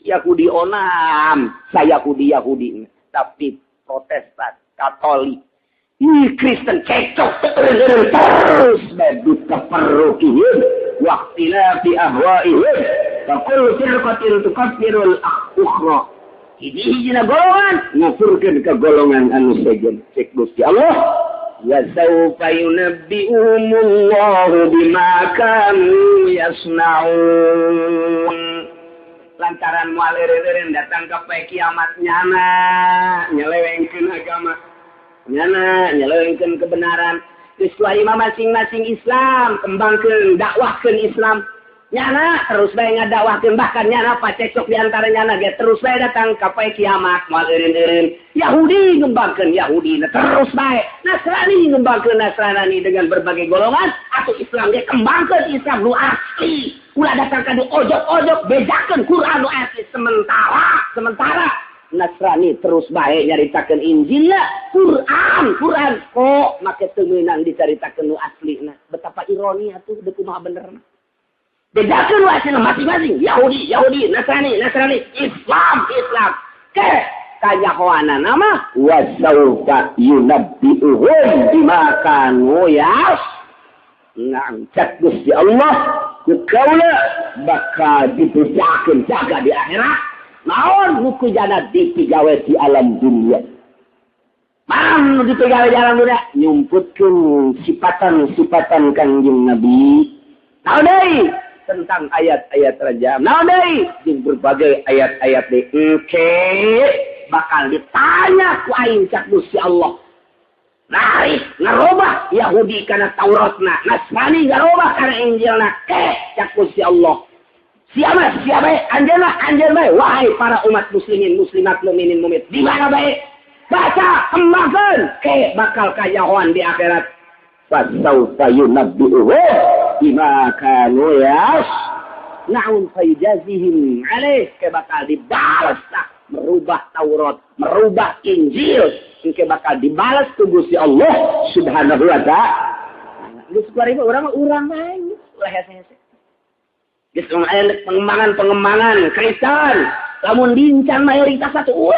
Yahudi onam, saya Yahudi, tapi Protestan, Katolik, Kristen cecok terus badut keperlukihin, waktilah di ahwaihim, fakul firqatil tukafirul ukhra. Hiji na golongan ngufurkeun ka golongan anu sejen. Cek Gusti Allah. Wa sawfa yunabbi'uhumullahu bima kanu yasna'un. Lantaran moal eureun datang ka poe kiamat nyana nyelewengkeun agama. Nyana nyelewengkeun kebenaran. Geus imam masing-masing Islam, kembangkeun dakwahkeun Islam. Nyana terus bae ngadakwahkeun, bahkan nyana pacecok di antara nyana ge terus bae datang ka poe kiamat moal eureun-eureun. Yahudi ngembangkeun Yahudi terus bae. Nasrani ngembangkeun Nasrani dengan berbagai golongan, atau Islam ge kembangkeun Islam nu asli. Ulah datang ka ojok-ojok bejakeun Quran nu asli sementara Nasrani terus bae nyaritakeun Injilna, Quran kok make teu meunang dicaritakeun nu aslina. Betapa ironi atuh deuk kumaha benerna. Bedakan wasilah masing-masing. Yahudi, Nasrani, Islam. Ke kayahoana nama wasaufa yunabbi'uhum bima kanu ngangkat Gusti Allah ku kaula bakal dibejakeun jaga di akhirat. Naon buku jana dipigawe di alam dunia. Mang dipigawe di alam dunia nyumputkeun sifatan-sifatan Kangjeng Nabi. Naon deui? Tentang ayat-ayat rajam. Nah, di berbagai ayat-ayat di bakal ditanya ku aing cak Gusti Allah. Narik ngarobah Yahudi kana Tauratna, Nasrani ngarobah kana Injilna. Cak Gusti Allah. Siapa anjeun bae wahai para umat muslimin muslimat mukminin mukminat. Di mana bae? Baca kembangkeun bakal kayahoan di akhirat. Fasaufa yunabbi'uhum bima kanu naun fayjazihim alaih ke bakal dibalas merubah Taurat, merubah Injil, ke bakal dibalas ku Gusti Allah Subhanahu wa taala. Geus 2000 urang lain, ulah hese-hese. Geus aya pengembangan Kristen, lamun dincan mayoritas satu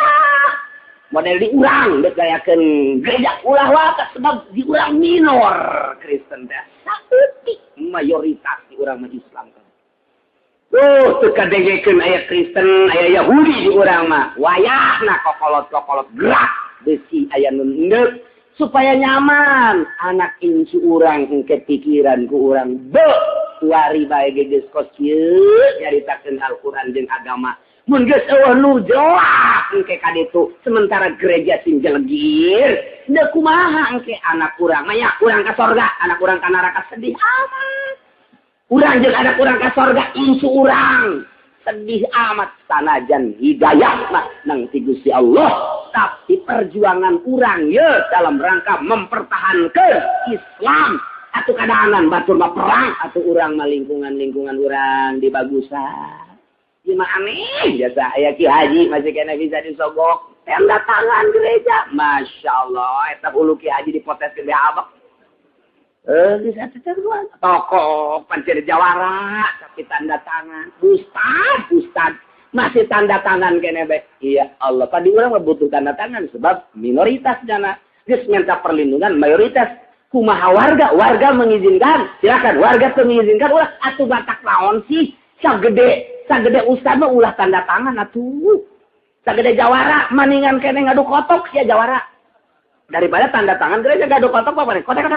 model di urang dek gayakeun gereja ulah wae sebab di urang minor Kristen teh saeutik mayoritas di urang mah Islam kan. Teu kadengekeun aya Kristen aya Yahudi di urang mah wayahna kokolot gerak besi aya nu endeup supaya nyaman anak incu urang engke pikiran ku urang wari bae geus kos kieu nyaritakeun Al-Qur'an jeung agama. Mun geus eueuh nu jelas engke kaditu sementara gereja sing jelegir da kumaha engke anak urang maya urang ka sorga anak urang ka neraka sedih amat urang jeung anak urang ka sorga insu urang sedih amat sanajan hidayah mah nang ti Gusti Allah tapi perjuangan urang ye dalam rangka mempertahankeun Islam atuh kadaanan batur mah perang atuh urang mah lingkungan urang dibagusan. Gimana aneh biasa aya Ki Haji masih kena bisa disogok tanda tangan gereja Masya Allah eta ulu Ki Haji dipoteskeun di abak bisa terus tokoh pancir jawara tapi tanda tangan ustad masih tanda tangan kene bae iya Allah tadi urang mah butuh tanda tangan sebab minoritas jana geus minta perlindungan mayoritas kumaha warga mengizinkan silakan warga teu mengizinkan ulah atuh batak naon sih sagede ustad mah ulah tanda tangan atuh. Sagede jawara maningan kene ngadu kotok sia jawara. Daripada tanda tangan gereja ngadu kotok apa nih? Kotek.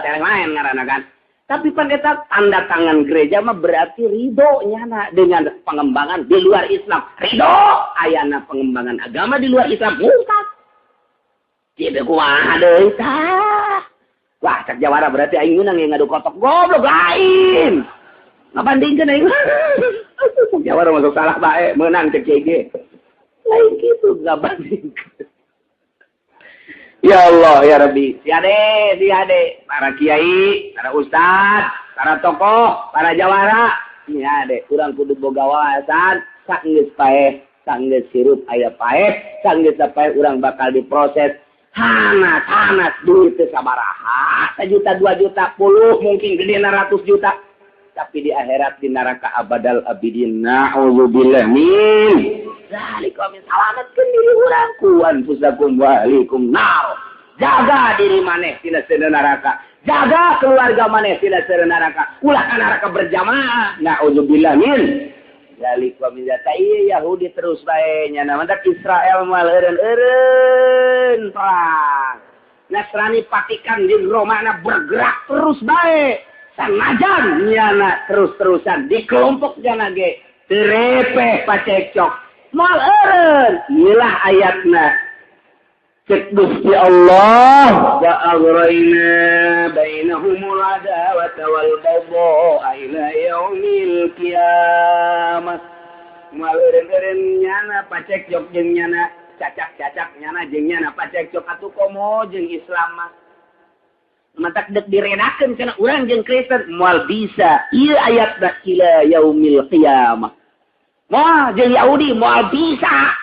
Tereng main ngaranna kan. Tapi pan eta tanda tangan gereja mah berarti ridho nyana dengan pengembangan di luar Islam. Ridho ayana pengembangan agama di luar Islam. Mungkat. Tidak kumaha deui tah. Wah, cak jawara berarti aing meunang ngadu kotok goblok lain. Ngabandingkeun aing. Jawara masuk salah bae, menang cek CG. Lain kitu ngabandingkeun. Ya Allah, ya Rabbi. Si ade, para kiai, para ustad, para tokoh, para jawara. Si ade, urang kudu boga wawasan, saenggeus paeh, saenggeus hirup aya paeh, saenggeus paeh urang bakal diproses. Hanas duit teu sabaraha. 1 juta, 2 juta, 10 mungkin gedena 100 juta. tapi di akhirat di neraka abadal abidin. Na'udzubillah min zalika min salamatkeun diri urang ku anfusakum wa ahlikum nar. Jaga diri maneh tina seuneu neraka. Jaga keluarga maneh tina seuneu neraka. Ulah ka neraka berjamaah. Na'udzubillah min zalika min zata ieu Yahudi terus bae nya mantak Israel moal eureun-eureun perang. Nasrani Vatikan di Romana bergerak terus baik. Sanajan nyana terus-terusan di kelompok jana ge terepeh pacekcok. Mal eureun iyalah ayatna. Cek Gusti Allah wa aghrayna bainahumul adawata wal baghdha ila yaumil qiyamah. Mal eureun nyana pacekcok jeung nyana cacak-cacak nyana jeung nyana pacekcok atuh komo jeung Islam mah matak dek diredakeun kana urang jeung Kristen moal bisa ieu ayat ila yaumil qiyamah moal jeung Yahudi moal bisa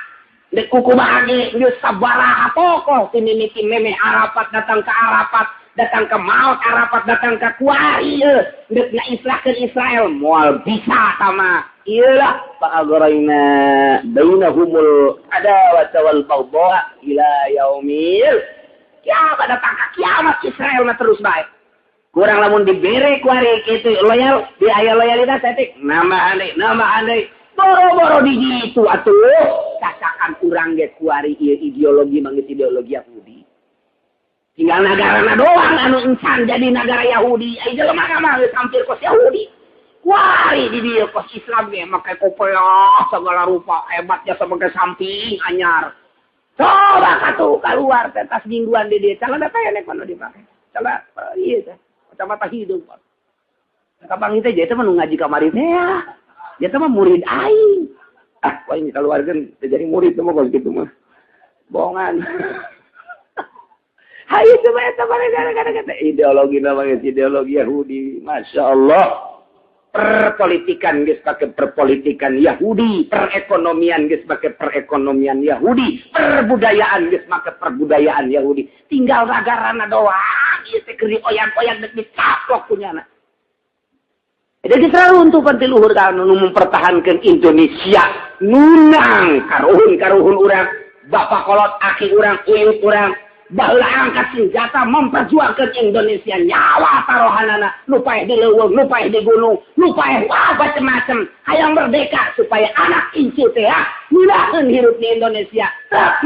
dek kukumaha ge geus sabaraha tokoh ti mimiti meme Arafat datang ke Arafat datang ke Maut Arafat datang ke Kuari dek ngaislahkeun Israel moal bisa sama iyalah fa'aghrayna bainahumul adawata wal baghdha ila yaumil kiamat datang ka kiamat Israel mah terus bae. Kurang lamun dibere ku ari kitu loyal di aya loyalitas etik nama andai boro-boro di ditu atuh cacakan urang ge ku ari ieu ideologi manggeus ideologi Yahudi. Tinggal nagarana doang anu encan jadi negara Yahudi ai jelema mah hampir kos Yahudi. Wari di dia kos Islam ge make kopiah segala rupa hebatnya sebagai samping anyar. Coba katuh keluar teh tas mingguan di dia. Calon data ya nek mana dipake. Coba iya teh. Kacamata hidup. Kabang teh jadi mah ngaji kamari teh ya. Dia teh mah murid aing. Ah, wah ini keluarkeun teh jadi murid mah kos kitu mah. Bohongan. Hayu coba eta gara-gara ideologi namanya ideologi Yahudi. Masya Allah. Perpolitikan geus pakai perpolitikan Yahudi, perekonomian geus pakai perekonomian Yahudi, perbudayaan geus pakai perbudayaan Yahudi. Tinggal nagarana doang ieu teh keur dioyan-oyan dek dicaplok punyana. Jadi selalu untuk panti luhur kanu mempertahankan Indonesia nunang karuhun urang, bapak kolot aki urang, uyut urang baheula angkat senjata memperjuangkan Indonesia nyawa taruhanana nu paeh di leuweung nu paeh di gunung nu paeh macam-macam hayang merdeka supaya anak incu teh ngeunaheun hirup di Indonesia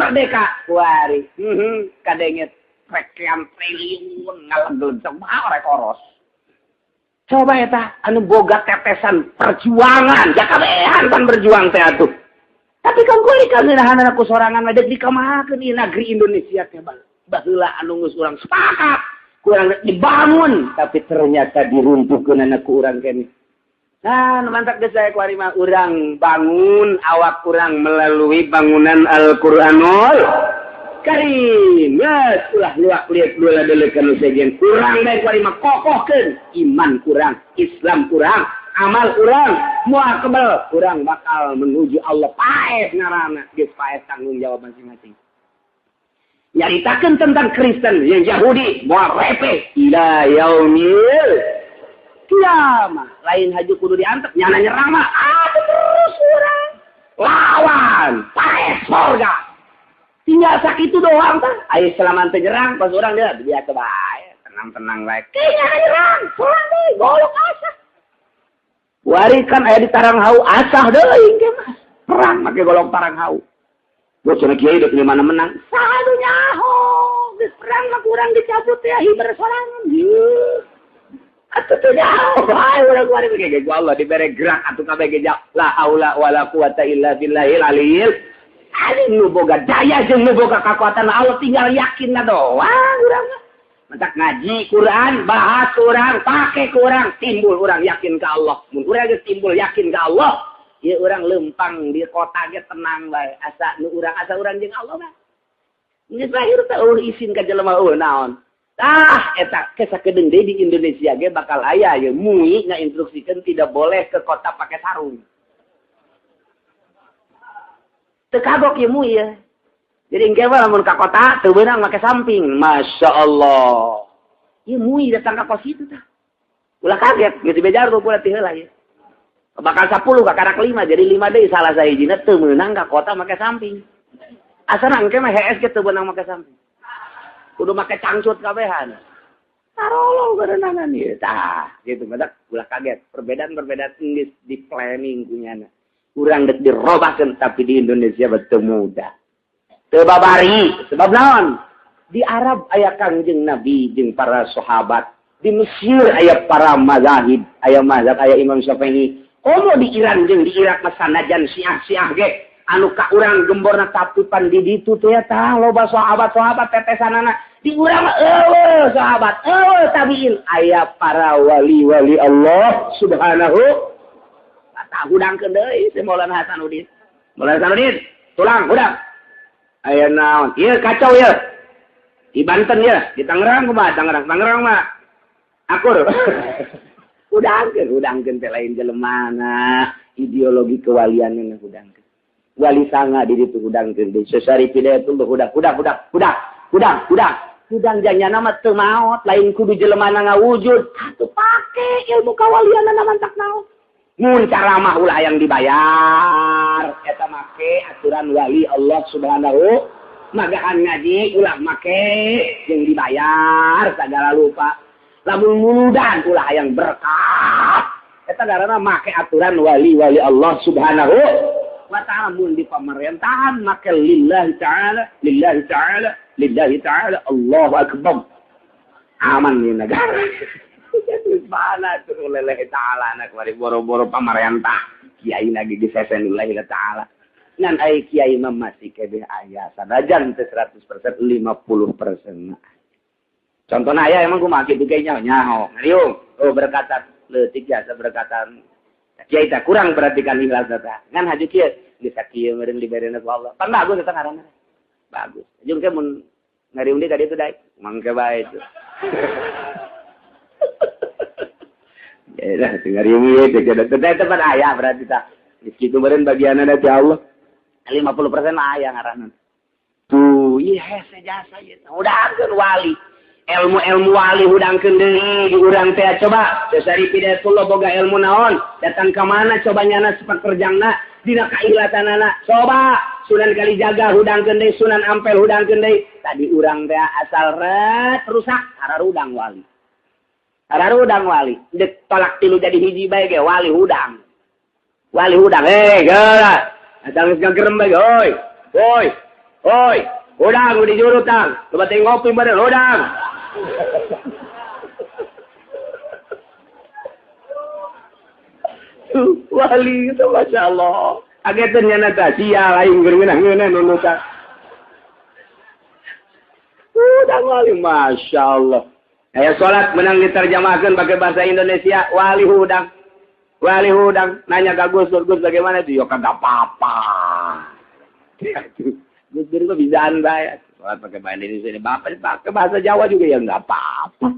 merdeka kuari kadenget sekian triliun ngaleged coba rek oros coba eta anu boga tetesan perjuangan ya kabehan pan berjuang teh atuh tapi kan kulit kan ngeunaheun ku sorangan mah deuk dikamahakeun ieu negeri Indonesia teh baheula anu geus urang sepakat kurang dibangun tapi ternyata diruntuhkeun anak urang kene. Nah, mantap geus saya kuari mah urang bangun awak urang melalui bangunan Al-Qur'anul Karim. Geus ulah luak liat dua delekeun sejen. Urang bae kuari mah kokohkeun iman kurang, Islam kurang, amal urang moal kebel urang bakal menuju Allah paes ngaranna geus paes tanggung jawab masing-masing. Nyaritakeun tentang Kristen yang Yahudi moal repeh ila yaumil qiyamah lain haju kudu diantep nyana nyerang mah terus urang lawan paes surga tinggal sakitu doang tah aya selaman teh nyerang pas urang dia biasa bae tenang-tenang bae nyana nyerang surang deui golok asah warikan aya di tarang hau asah deui ge mas perang make golok tarang hau. Gue cina kiai udah pilih mana menang. Sadu nyaho. Geus perang mah kurang dicabut ya hibar sorangan. Atuh teu nyaho. Ai urang kuari ge Allah dibere gerak atuh kabeh ge la haula wala quwata illa billahil aliyil. Ali nu boga daya jeung nu boga kakuatan Allah tinggal yakinna doang urang mah. Mentak ngaji Quran, bahas urang, pake urang, timbul urang yakin ka Allah. Mun urang geus timbul yakin ka Allah, ieu urang lempang di kota ge tenang bae asa nu urang asa urang jeung Allah mah geus lahir teh isin ka jelema naon eta kesakedeung deui di Indonesia ge bakal aya ye MUI ngainstruksikeun tidak boleh ke kota pakai sarung teu kagok ye MUI ya jadi engke mah lamun ka kota teu beunang make samping masyaallah ye MUI datang ka kos itu tah Ulah kaget, geus bejar tuh pula ti heula ya. Bakal 10 ka karak 5 jadi 5 deui salah sahijina teu meunang ka kota make samping. Asana engke mah HS ge teu beunang make samping. Kudu make cangcut kabehan. Tarolong berenangan ieu tah gitu badak ulah kaget. Perbedaan geus di planning kunyana. Urang dek dirobahkeun tapi di Indonesia betul mudah. Teu babari sebab naon? Di Arab aya Kangjeng Nabi jeung para sahabat. Di Mesir aya para mazahib, aya mazhab aya Imam Syafi'i. Komo di Iran jeung di Irak masanajan Syiah ge anu ka urang gemborna tapipan di ditu teh tah loba sahabat-sahabat tetesanana. Di urang mah eueuh sahabat, eueuh tabiin aya para wali-wali Allah Subhanahu wa ta'ala. Hudangkeun deui si Maulana Hasanuddin. Maulana Hasanuddin, tulang hudang. Aya naon? Ieu kacau ieu. Di Banten ya, di Tangerang kumaha? Tangerang mah akur. Udangkeun teh lain jelemana ideologi kewalianna udangkeun. Wali sanga di ditu udangkeun deui. Sesari pidato budak. Udang janyana mah teu maot, lain kudu jelemana ngawujud. Atuh pake ilmu kawalianna mantak naon. Mun caramah ulah yang dibayar. Eta make aturan wali Allah Subhanahu magahan ngaji ulah make yang dibayar segala lupa. Lamun muludan ulah yang berkah. Eta garana make aturan wali-wali Allah Subhanahu wa ta'ala mun di pamerintahan make lillahi ta'ala Allahu akbar. Aman di negara. Mana tuh lillahi ta'ala anak mari boro-boro pamarentah. Kiai lagi disesen lillahi ta'ala. Ngan ai kiai mah masih kebeh aya sanajan teh 100% 50%. Contohnya ayah emang kumaha kitu ge nyaho. Ngariung. Oh berkatan leutik jasa berkatan. Kiai teh kurang perhatikan ikhlas teh. Ngan haji kieu geus sakieu meureun dibereuna ku Allah. Pan bagus eta ngaranna. Bagus. Jeung ke mun ngariung deui ka ditu daek. Mangke bae itu. Ya dah ngariung ieu teh tempat ayah berarti tah. Kitu meureun bagianna ti Allah. 50% ayah ngaranna. Tuh, ieu hese jasa ieu. Udahkeun wali. Ilmu wali hudangkeun deui di urang teh coba dasari pidatullah boga ilmu naon datang ka mana coba nyana sepak terjangna dina kailatanana coba Sunan Kalijaga hudangkeun deui Sunan Ampel hudangkeun deui tadi urang teh asal ret rusak hararudang wali dek tolak tilu jadi hiji bae ge wali hudang geura asal geus gagerem bae oi hudang di jurutang coba teh ngopi bareng hudang. Wali itu Masya Allah. Agetan nyana ta sia lain geungeunah nunuta. Udang wali Masya Allah. Aya salat menang diterjemahkeun pakai bahasa Indonesia wali hudang. Nanya ka Gus bagaimana itu? Ya kada apa-apa. Gus kok bisaan bae. Salat pakai bahasa Indonesia ini bapak pakai bahasa Jawa juga ya enggak apa-apa.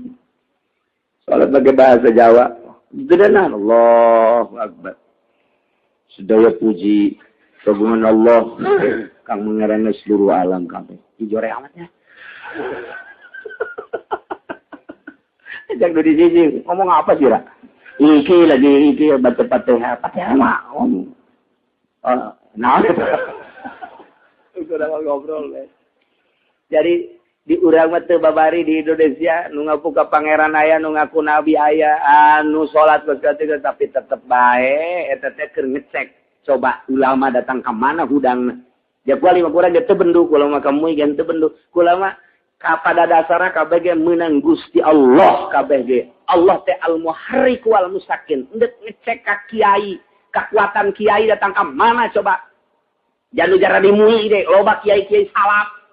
Salat pakai bahasa Jawa. Sederhana Allahu Akbar. Sedaya puji kagungan Allah kang mengarana seluruh alam kabeh. Dijore amatnya. Jangan di sini ngomong apa sih, Ra? Iki baca Fatihah mah. Nah. Sudah ngobrol deh. Jadi di urang mah teu babari di Indonesia nu ngapuka pangeran aya nu ngaku nabi aya anu salat begitu tapi tetep bae eta teh keur ngecek coba ulama datang ka mana hudangna. Ya kuali mah kurang teu bendu kula mah kamu gen teu bendu. Kula mah pada dasarna kabeh ge meunang Gusti Allah kabeh ge. Allah teh al-muharrik wal musakin. Endek ngecek ka kiai, kekuatan kiai datang ka mana coba. Jangan jara dimui deh loba kiai-kiai salaf.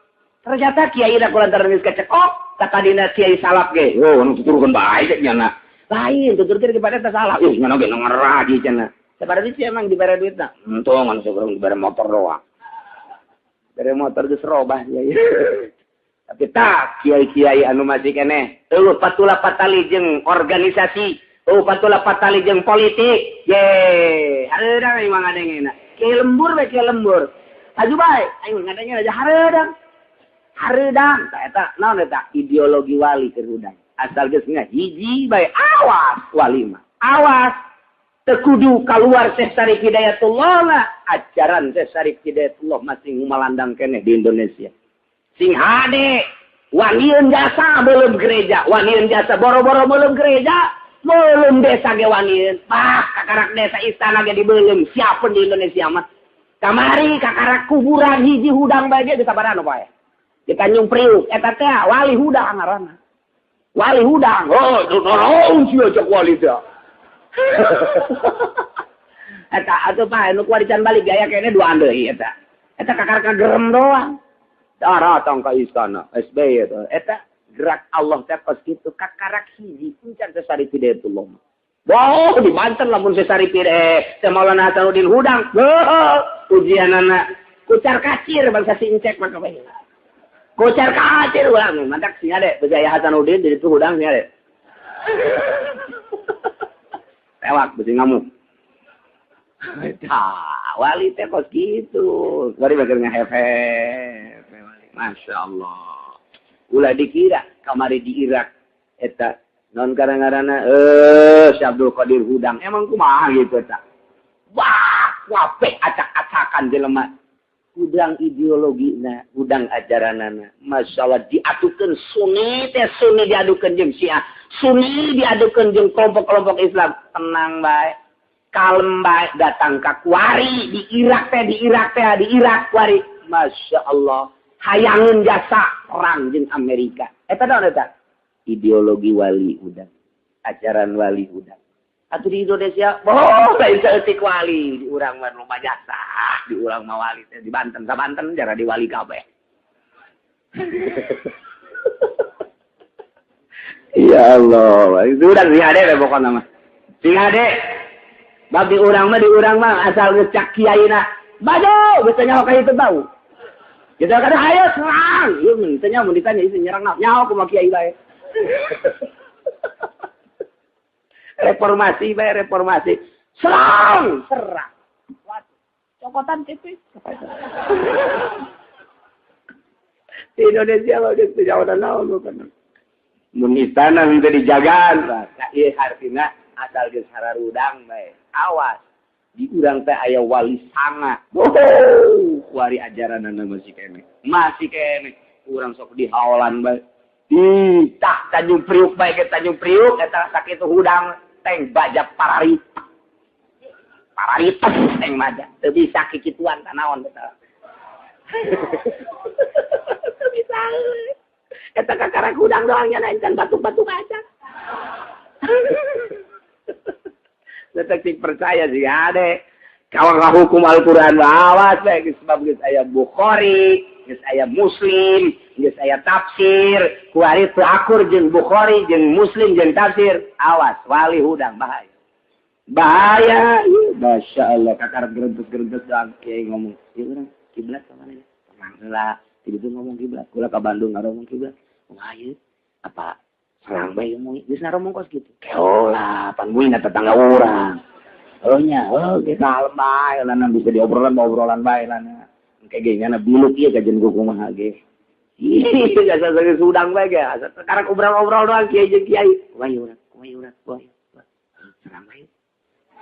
Ternyata kiai dah kulantaran geus kecekok, kata dina kiai salap ge. Oh, anu tuturkeun bae teh nya. Lain tuturkeun kepada teh salah. Ih, ngana ge ngaradi cenah. Sabaraha sih emang dibere duitna? Entong anu sekurang dibere motor doang. Dibere motor geus robah ya. Tapi tak kiai-kiai anu masih keneh. Eueuh patula patali jeung organisasi, patula patali jeung politik. Ye, hareudang imang ngadengena. Kiai lembur we kiai lembur. Aju bae, ayo ngadengena aja hareudang. Hareudang, eta naon eta ideologi wali keur hudang. Asal geus hiji bae awas wali mah. Awas tekudu keluar Syekh Syarif Hidayatullah lah. Ajaran Syekh Syarif Hidayatullah masih ngumalandang kene di Indonesia. Sing hade wanieun jasa belum gereja, wanieun jasa boro-boro belum gereja, belum desa ge wanieun. Kakarak desa istana ge dibeuleum, siapeun di Indonesia mah. Kamari kakarak kuburan hiji hudang bae ge sabaraha poe. Di Tanjung Priuk eta teh wali hudang ngaranna. Wali hudang. Oh, nolong sih cek wali teh. Eta atuh Pak, nu kuarican balik gaya kene duaan deui eta. Eta kakar gerem doang. Darah tong ka istana SBY eta. Eta gerak Allah teh kos kitu kakarak hiji encan teh Syarif Hidayatullah. Wah, di Banten lamun Syarif teh Maulana Hasanuddin Hudang. Ujianana kucar kacir bangsa sincek maka bae. Kucar kacir ulang, mantak sing ade Bejaya Hasanuddin di itu hudang sing ade. Tewak besi ngamuk. Tah, wali teh kos gitu. Bari bakal ngahefe. Masya Allah. Ulah dikira kamari di Irak eta non kadang-kadang Syekh Abdul Qadir Hudang emang kumaha gitu eta. Wah, wape acak-acakan jelema. Udang ideologina, udang ajaranana. Masya Allah diadukan Sunni teh Sunni diadukan jeung Syiah. Sunni diadukan jeung kelompok-kelompok Islam. Tenang bae. Kalem bae datang ka kuari di Irak kuari. Masya Allah. Hayangeun jasa perang jeung Amerika. Eta naon eta? Ideologi wali udang. Ajaran wali udang. Atau di Indonesia, lain seetik wali. Di urang mah loba jasa. Di urang mah wali. Di Banten, sa Banten jara di wali kabeh. Ya Allah. Itu udah sing ade deh pokoknya mah. Sing ade. Bab di urang mah asal ngecak kiaina. Bado, geus nyaho ka itu bau. Kita kada hayo serang. Ieu tanya mun ditanya itu nyerang nyaho kumaha kiai bae. Reformasi. Serang. Waduh. Cokotan tipis. Di Indonesia lo di jauh dan naon kan. Mun istana minta dijagaan, Pak. Ieu hartina asal geus hararudang bae. Awas. Di urang teh aya wali sanga. Wari ajaranana masih kene. Urang sok dihaolan bae. Tah Tanjung Priuk bae ke Tanjung Priuk eta sakitu hudang teng baja pararit teng maja teu bisa kikituan tanaon eta bisa eta kakarak hudang doang nya encan batu-batu baca detek sing percaya sih ade kawang hukum Al-Qur'an awas bae sebab geus aya Bukhari geus aya Muslim geus aya tafsir kuari teu akur jeung Bukhari jeung Muslim jeung tafsir awas wali hudang bahaya Masya Allah kakar gerentes doang kiai ngomong ieu urang kiblat ka mana tenang heula tiba ngomong kiblat kula ka Bandung ngaromong kiblat wah ieu apa serang bae ngomong geus naromong kos kitu keolah pan muina tetangga urang nya kita kalem bae lana bisa diobrolan bae lana kayak gini biluk ieu ka jeung kumaha ge ih jasa sudang bae ge sekarang obrol doang kiai jeung kiai kumaha urang serang bae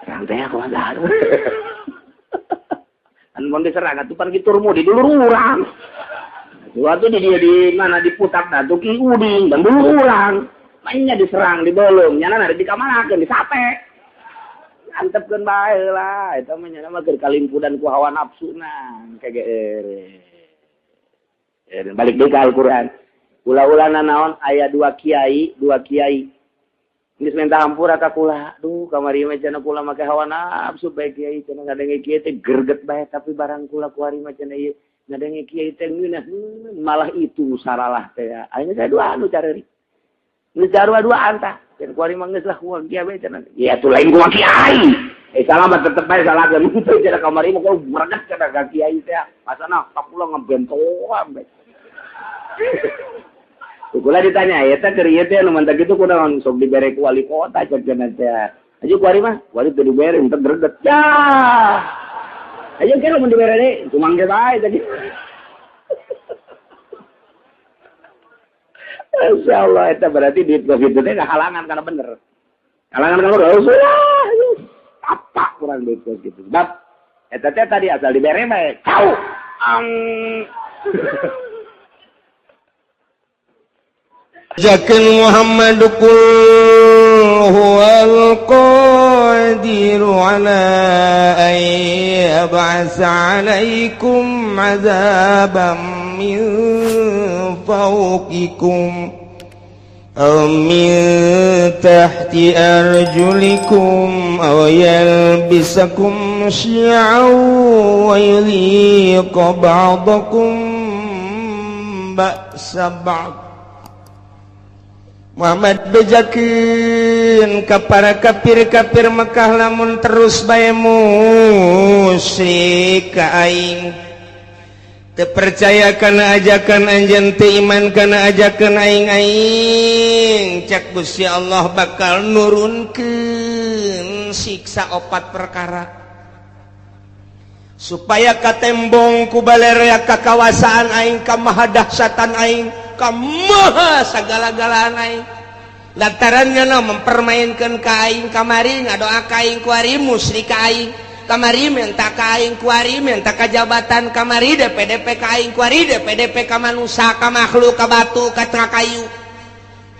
serang teh kumaha an mun diserang atuh pan kitu rumu di dulur urang waktu di mana diputak dah tuh ki uding dan dulu urang mainnya diserang dibolong nyana ada di kamanakeun disape antepkeun bae lah eta mah nyana mah keur kalimpudan ku hawa nafsuna KGR balik deui ka Al-Qur'an ulah-ulana naon aya dua kiai geus minta hampura ka kula duh kamari mah cenah kula make hawa nafsu bae kiai cenah ngadenge kiai teh greget bae tapi barang kula kuari mah cenah ieu ngadenge kiai teh malah itu saralah teh ayeuna saya dua anu careurik geus dua-duaan tah cenah kuari mah geus lah kuat kiai bae cenah ya atuh lain kumaha kiai salamat tetep bae salagan itu cenah kamari mah kudu mereket cenah ka kiai teh masana kapula ngebentoan bae kula ditanya ya teh keur ieu teh nu mantap kitu kunaon sok dibere ku wali kota cenah teh aja kuari mah wali teu dibere entek greget ya ayo kan mun dibere deui cuma ge bae tadi Masya Allah, itu berarti duit COVID itu halangan karena bener. Halangan karena Rasulullah. Apa kurang duit COVID itu? Sebab, itu tadi asal diberi mah, tahu. Jakin Muhammad qul huwal qadiru ala an yab'atsa 'alaikum 'adzaban min fawqikum aw min tahti arjulikum aw yalbisakum syi'an wa yudhiqa ba'dakum ba'sa ba'd. Muhammad bejakeun ka para kafir-kafir Mekah lamun terus bae musyrik ka aing teu percaya kana ajakan anjeun teu iman kana ajakan aing cak Gusti Allah bakal nurunkeun siksa 4 perkara supaya katembong ku balerea kakawasaan aing ka maha dahsyatan aing ka maha sagala-galaan aing lantarannya mempermainkan ka aing kamari ngadoa ka aing ku ari musyrik ka aing kamari minta ka aing ku ari minta ka jabatan kamari DPDP ka aing ku ari DPDP ka manusia ka makhluk ka batu ka kayu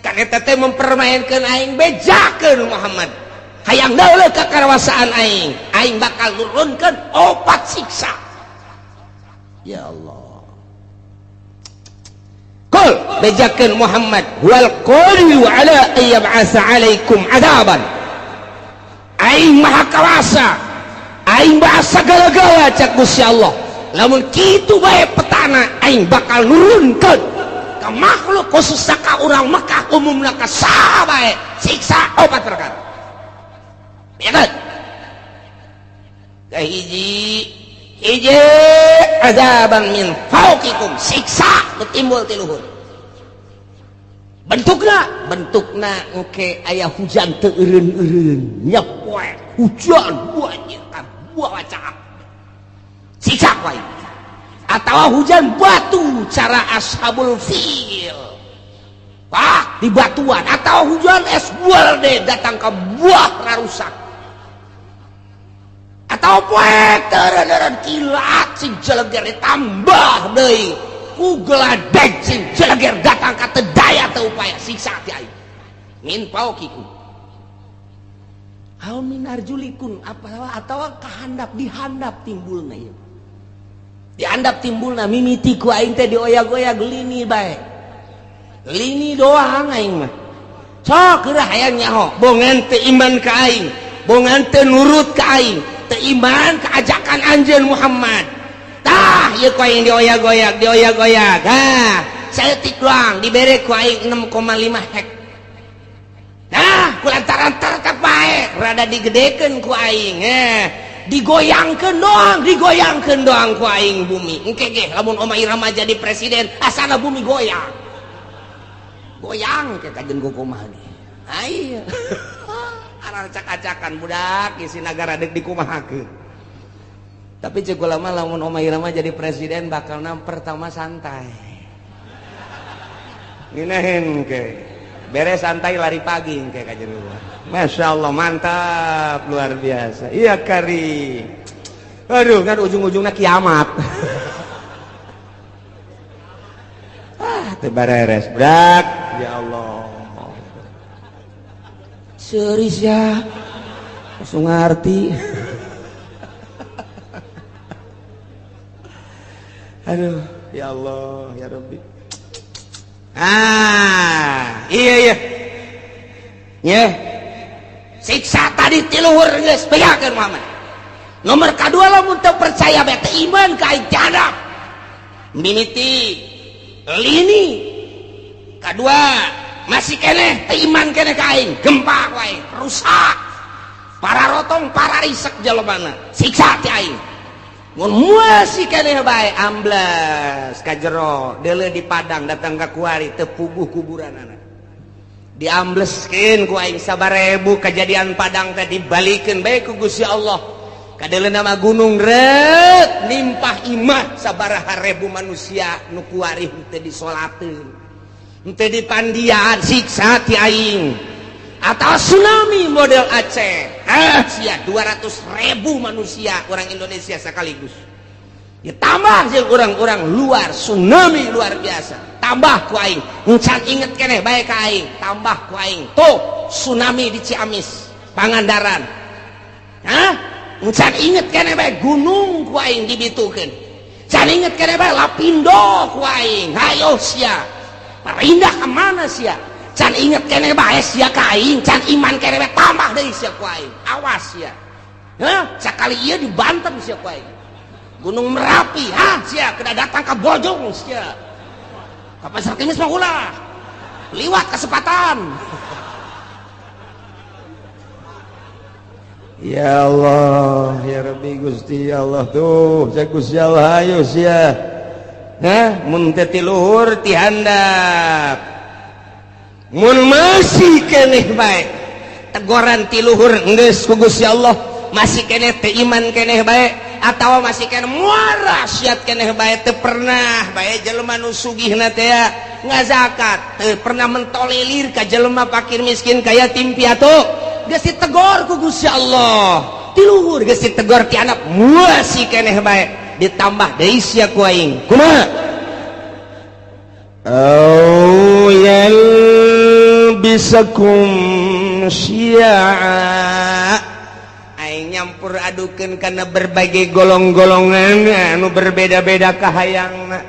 kan eta teh mempermainkan aing bejakeun Muhammad hayang dauleuh ka karawasaan aing bakal nurunkeun 4 siksa ya Allah. Qul bejakeun Muhammad wal qadiru ala ayyab'atsa 'alaikum 'adaban aing maha kawasa aing bahasa segala-gala cak Gusti Allah lamun kitu bae petana aing bakal nurunkeun ka makhluk khususna ka urang Mekah umumna ka saha bae siksa 4 perkara ya kan hiji azaban min fauqikum siksa timbul ti luhur bentukna engke aya hujan teu eureun-eureun nya poe hujan banjir ka buah wacak siksa poe atawa hujan batu cara ashabul fil di batuan atawa hujan es buah deh datang ke buah rarusak atau poek teureun kilat sing jeleger ditambah deui ku geladeg sing jeleger datang ka teu daya teu upaya siksa ti aing min paukikum aw min arjulikum atawa kahandap dihandap timbulna ieu dihandap timbulna mimiti ku aing teh dioyag-oyag lini bae lini doang aing mah sok geurah hayang nyaho bongan teu iman ka aing bongan teu nurut ka aing iman keajakan anjeun Muhammad tah ieu ku aing dioyag-oyag saya tik doang dibere ku aing 6,5 hek nah kulantaran tertep bae rada digedekeun ku aing digoyangkeun doang ku aing bumi engke ge lamun Oma Irama jadi presiden asana bumi goyang ke kajen ku kumaha ge aya acak-acakan budak isi negara dek dikumahakeun tapi cek ulama lamun Oma Irama jadi presiden bakal pertama santai nginahin ke beres santai lari pagi ke kajen gua Masya Allah mantap luar biasa iya kari aduh kan ujung-ujungnya kiamat tebareres budak ya Allah serius ya langsung ngerti aduh ya Allah ya Rabbi iya siksa tadi tiluhur geus bejakeun Muhammad nomor kedua lamun teu percaya bae teu iman ka aing jadab mimiti lini kedua masih kene iman kene ka aing gempa ku aing rusak para rotong para risek jelebana siksa ti aing mun masih kene bae amblas ka jero deuleu di padang datang ka kuari teu puguh kuburanana diambleskeun ku aing 1000 kejadian padang teh dibalikeun bae ku Gusti Allah kadeuleu nama gunung ret nimpah imah sabaraha ribu manusia nu kuari teh disolateun Teu dipandian siksa ti aing atau tsunami model Aceh. Sia 200.000 manusia orang Indonesia sekaligus. Ya tambah jeung orang-orang luar tsunami luar biasa. Tambah ku aing, encan inget keneh bae ka aing, tambah ku aing. Tuh tsunami di Ciamis, Pangandaran. Encan inget keneh bae gunung ku aing dibitukeun. Can inget keneh bae Lapindo ku aing. Hayo sia. Perindah ke mana sia? Can inget kene bae sia ka aing, can iman kene bae tambah deui sia ku aing. Awas sia. Sakali ieu di Banten sia ku aing. Gunung Merapi, sia kada datang ka Bojong sia. Ka Pasar Kemis mah ulah. Liwat kesempatan. Ya Allah, ya Rabbi Gusti Allah tuh, saya Gusti Allah ayo sia. Mun teh ti luhur ti handap. Mun masih keneh bae teguran ti luhur geus ku Gusti Allah, masih keneh teu iman keneh bae atawa masih keneh muara syat keneh bae teu pernah bae jelema nu sugihna teh ngazakat, teu pernah mentolerir ka jelema fakir miskin ka yatim piatu, geus ditegor ku Gusti Allah. Ti luhur geus ditegor ti anak masih keneh bae ditambah deui sia ku aing. Kumaha? Au yalbisakum syi'a. Aing nyampur adukeun kana berbagai golong-golongan anu berbeda-beda kahayangna.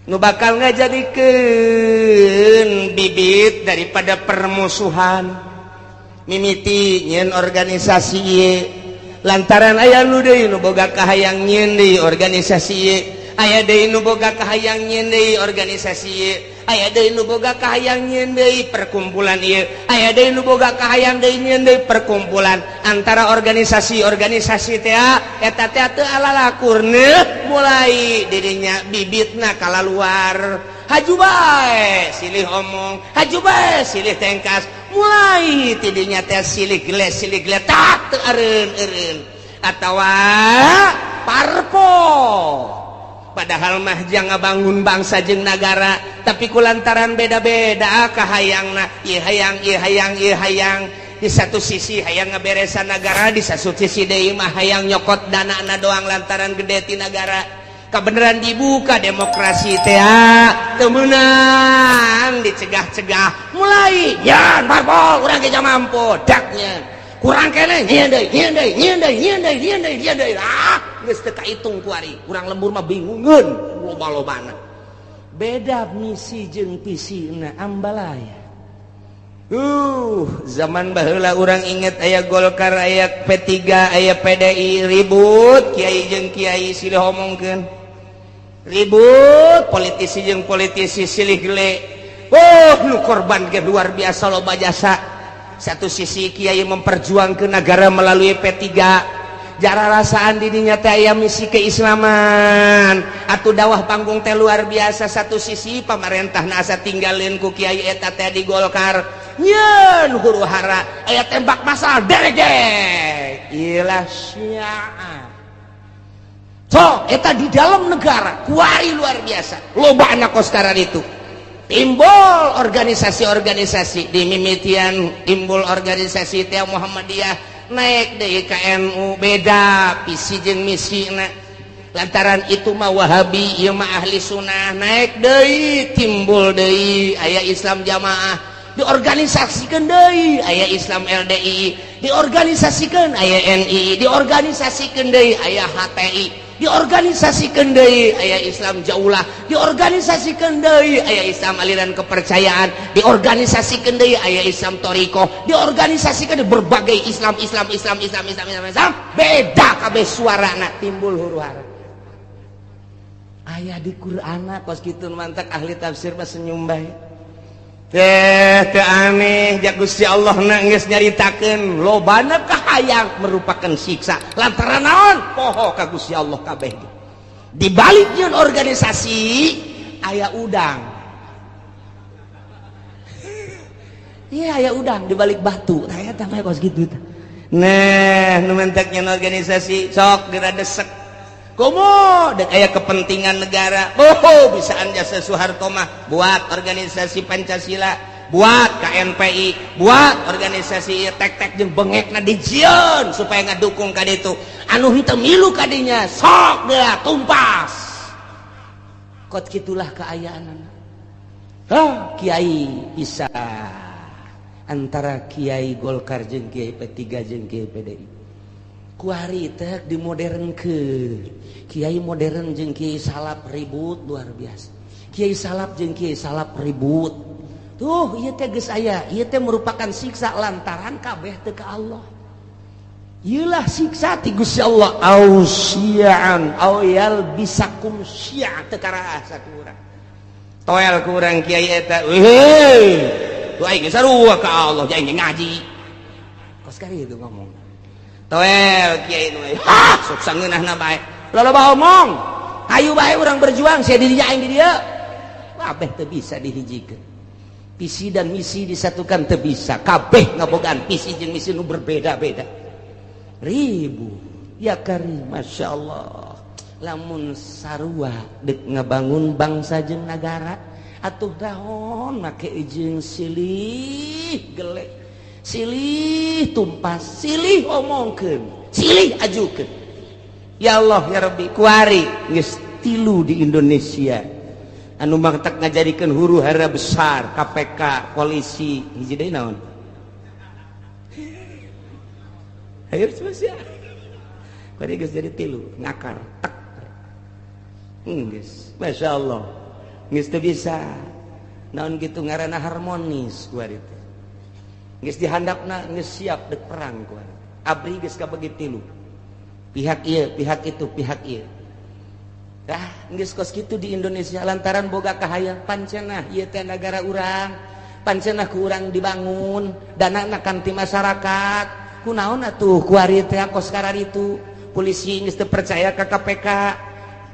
Nu bakal ngajadikeun bibit daripada permusuhan. Mimiti nyeun organisasi ieu. Lantaran aya nu deui nu boga kahayang nyieun deui organisasi ieu, aya deui nu boga kahayang nyieun deui organisasi ieu, aya deui nu boga kahayang nyieun deui perkumpulan ieu, aya deui nu boga kahayang deui nyieun deui perkumpulan. Antara organisasi-organisasi teh eta teh teu alalakurna mulai dirinya bibitna kalaluar. Haju bae silih omong, haju bae silih tengkas, mulai tidinya teh silih gele tak teu eureun atawa parpo. Padahal mah jang ngabangun bangsa jeung nagara, tapi kulantaran beda-beda kahayangna, ieu hayang ieu hayang ieu hayang. Di satu sisi hayang ngaberesan nagara, di satu sisi deui mah hayang nyokot danana doang lantaran gede ti nagara. Kebenaran dibuka demokrasi teh teu meunang dicegah-cegah mulai yan parpol urang ge mampu daknya kurang keneh nyieun deui geus teu kahitung ku ari urang lembur mah bingungeun loba-lobana beda misi jeung visina ambalaya. Zaman baheula urang inget aya Golkar aya P3 aya PDI ribut kiai jeung kiai silih omongkeun ribut politisi jeung politisi silih gele. Nu korban ge luar biasa loba jasa. Satu sisi kiai memperjuangkeun negara melalui P3, jara rasaan didinya teh aya misi keislaman, atuh dakwah panggung teh luar biasa. Satu sisi pamarentahna asa tinggalin ku kiai eta teh di Golkar nyeun huru hara aya tembak masal derejek ilah syiah. So, eta di dalam negara kuari luar biasa loba anak koskaran itu timbul organisasi-organisasi di mimitian timbul organisasi teh Muhammadiyah naik deui ka NU beda visi jeung misina lantaran itu mah Wahabi ieu mah ahli sunnah naik deui timbul deui aya Islam Jamaah diorganisasikeun deui aya Islam LDI diorganisasikeun aya NI diorganisasikeun deui aya HTI diorganisasikeun deui aya Islam Jaulah diorganisasikeun deui aya Islam aliran kepercayaan diorganisasikeun deui aya Islam Thariqah diorganisasikeun berbagai Islam beda kabeh suarana timbul huru-hara aya di Qur'ana kos kitu mantak ahli tafsir mah senyum bae teu aneh jak Gusti Allah na geus nyaritakeun lobana kahayang merupakan siksa lantaran naon poho ka Gusti Allah kabeh di balik nyeun organisasi aya udang iya aya udang di balik batu tah eta mah kos kitu tah nah nu mentek nyeun organisasi sok geura desek Komo dek aya kepentingan negara. Bisa Jasa Soeharto mah buat organisasi Pancasila, buat KNPI, buat organisasi tek-tek jeung bengekna dijieun supaya ngadukung ka ditu. Anu henteu milu kadinya sok deui tumpas. Kot kitulah kaayaanana. Kiai bisa antara Kiai Golkar jeung Kiai P3 jeung Kiai PDI. Kuari teh dimodernkeun. Kiai modern jeung Kiai Salap ribut luar biasa. Kiai Salap jeung Kiai Salap ribut. Tuh ieu teh geus aya, ieu teh merupakan siksa lantaran kabeh teu ka Allah. Ieulah siksa ti Gusti Allah. Ausian au yalbisakum syi'a teu karaha sakurang. Toel ku urang kiai eta. Tuh aing sarua ka Allah, jeung ngaji. Kos kari itu ngomong. Toel kiai nu sok sangeunahna bae. Loba omong. Hayu bae urang berjuang sia di dinya aing di dieu. Kabeh teu bisa dihijikeun. Visi dan misi disatukan teu bisa. Kabeh ngabogaan visi jeung misi nu berbeda-beda. Ribu. Ya karim, Masya Allah. Lamun sarua dek ngabangun bangsa jeung nagara atuh daon make jeung silih gelek. Silih tumpas, silih omongkeun, silih ajukeun. Ya Allah ya Rabbi, kuari geus 3 di Indonesia. Anu mangtak ngajadikeun huru-hara besar, KPK, polisi, hiji deui naon? Hayu sia. Kuari geus jadi 3, ngakar, tek. Geus, Masya Allah. Geus teu bisa. Naon kitu ngaranna harmonis kuari teh. Geus dihandapna geus siap dek perang kuari. Abri geus kabagi 3. Pihak ieu, pihak itu, pihak ieu. Geus kos kitu di Indonesia lantaran boga kahayang pancenah ieu teh nagara urang. Pancenah ku urang dibangun, danana kan ti masyarakat. Kunaon atuh kuari teh kos kararitu. Polisi geus teu percaya ka KPK.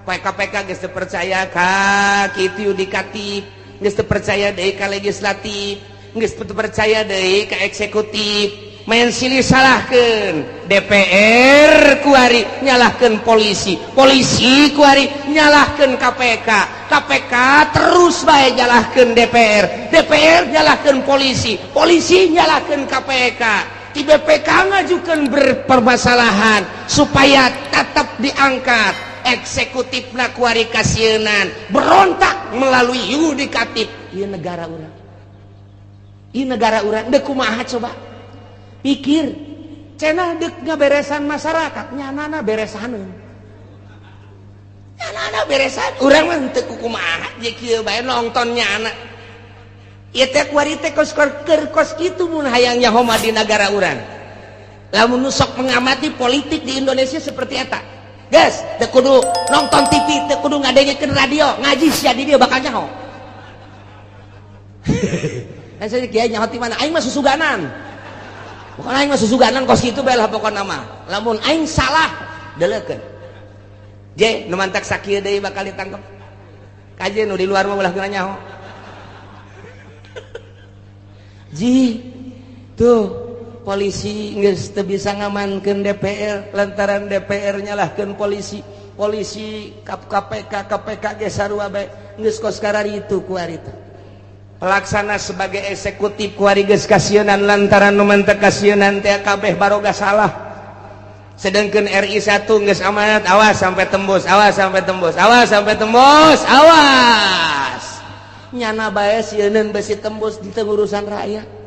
KPK geus teu percaya ka kitu yudikatif, geus teu percaya deui ka legislatif, geus teu percaya deui ka eksekutif. Main silih salahkeun DPR kuari nyalahkeun polisi, polisi kuari nyalahkeun KPK, KPK terus bae nyalahkeun DPR, DPR nyalahkeun polisi, polisi nyalahkeun KPK. Di BPK ngajukeun berpermasalahan supaya tetap diangkat. Eksekutifna kuari kasienan berontak melalui yudikatif. Ieu negara urang. Ieu negara urang deuk kumaha coba? Pikir, cenah deuk ngaberesan masyarakat, nyanana beresaneun. Nyanana beresan, urang mah teu kumaha je kieu bae nongton nyana. Ieu teh kuari teh kos kitu mun hayang nyaho di negara urang. Lamun nu sok mengamati politik di Indonesia seperti eta. Guys, teu kudu nonton TV, teu kudu ngadengekeun radio, ngaji sia di dieu bakal nyaho. Dan saya kiai nyaho ti mana? Aing mah susuganan. Bukan aing mah susuganan kos kitu bae lah pokona mah. Lamun aing salah, deleukeun. Je, nu mantak sakieu deui bakal ditangkep. Kaje nu di luar mah ulah geuna nyaho. Ji, tuh polisi geus teu bisa ngamankeun DPR lantaran DPR nyalahkeun polisi, polisi KPK ge sarua bae geus kos kararitu kuari teh. Pelaksana sebagai eksekutif kuari geus kasienan lantaran nu mantek kasienan teh kabeh baroga salah. Sedengkeun RI 1 geus amanat, awas sampai tembus, awas sampai tembus, awas sampai tembus, awas. Nyana bae sieun besi tembus di urusan rakyat.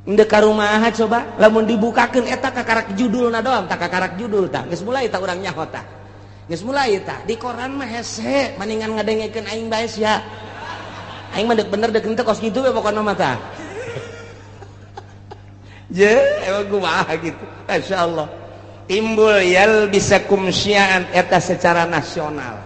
Ndek ka rumaha coba lamun dibukakeun eta kakarak judulna doang tak kakarak judul tah geus mulai tah urang nyaho tah geus mulai tah di koran mah hese maningan ngadengekeun aing bae sia aing mah deuk bener deuk henteu kos kitu we pokona mah tah je emang kumaha gitu masyaallah timbul yal bisakum syi'an eta secara nasional.